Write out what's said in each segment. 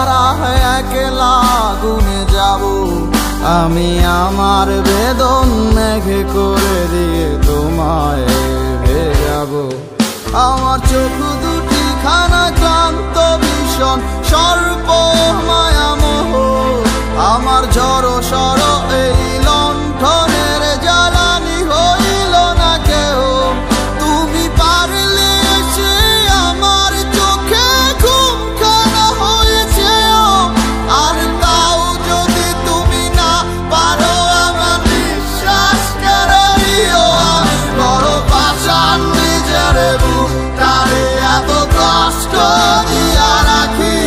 তারা একলা গুনে যাব। আমি আমার বেদন মেঘে করে দিয়ে তোমায় ভেজাবো। আমার চোখ দুটি খানা ক্লান্ত ভীষণ সর্প মায়ামোহ। আমার জড় সর এই লণ্ঠনের জ্বালানি হইল না কেহ। তুমি পারলে এসে আমার চোখে ঘুম খানা হয়েছে, আর তাও যদি তুমি না পারো আমার বিশ্বাস কেড়ে নিও। আমি বড় পাষাণ নিজের বুকটারে এত কষ্ট দিয়া রাখি।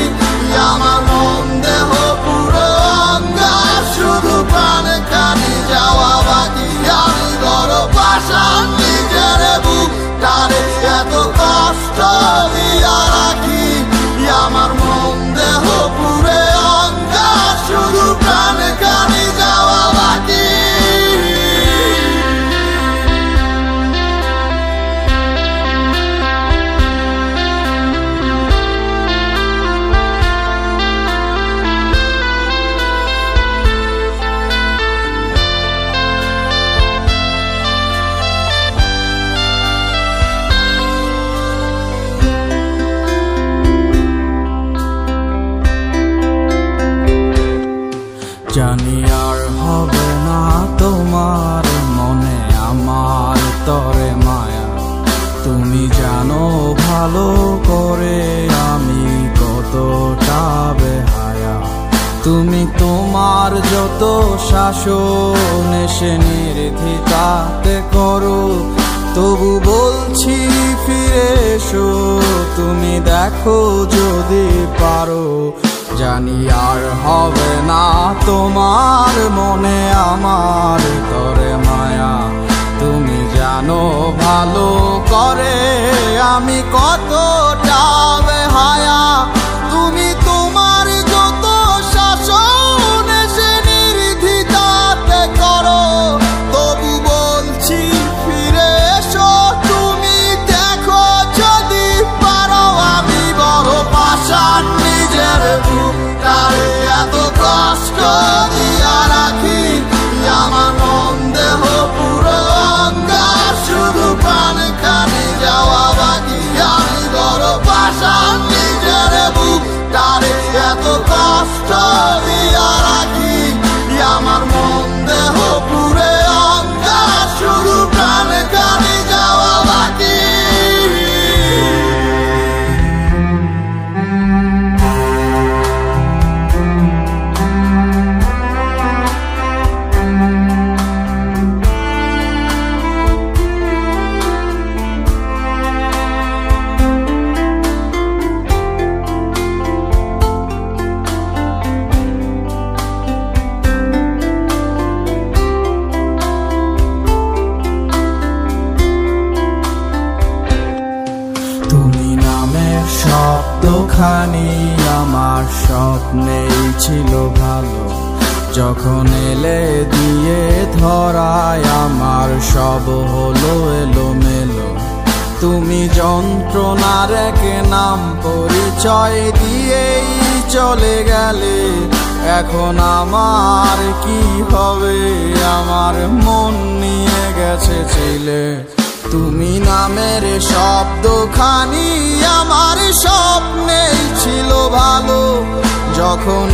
আমার মন দেহ পুরো অঙ্গার শুধু প্রাণ খানি যাওয়া বাকি। আমি বড় পাষাণ নিজের বুকটারে এত কষ্ট দিয়া রাখি। আমার মন দেহ পুরে অঙ্গার শুধু প্রাণ খানি যাওয়া বাকি। জানি আর হবে না তোমার মনে আমার তরে মায়া। তুমি জানো ভালো করে আমি কতটা বেহায়া। তুমি তোমার যত শাসন এসে নির্দ্বিধাতে করো, তবু বলছি ফিরে এসো তুমি দেখো যদি পারো। জানি আর হবে না তোমার মনে আমার তরে মায়া। তুমি জানো ভালো করে আমি কতটা বেহায়া। তুমি তোমার যত শাসন এসে নির্দ্বিধাতে করো, তবু বলছি ফিরে এসো তুমি দেখো যদি পারো। আমি বড় পাষাণ নিজের বুকটারে এত কষ্ট দিয়া রাখি। আমার মন দেহ পুরো অঙ্গার শুধু প্রাণ খানি যাওয়া বাকি। আমি বড় পাষাণ নিজের বুকটারে এত কষ্ট দিয়া রাখি। আমার মন দেহ পুরে অঙ্গার শুধু প্রাণ খানি যাওয়া বাকি। শব্দখানি আমার স্বপ্নেই ছিল ভালো। যখন এলে দিয়ে ধরায় আমার সব হলো এলোমেলো। তুমি যন্ত্রণার এক নাম পরিচয় দিয়েই চলে গেলে। এখন আমার কি হবে আমার মন নিয়ে গেছে ছিলে। তুমি নামের শব্দখানি আমার স্বপ্নেই ছিল ভালো। যখন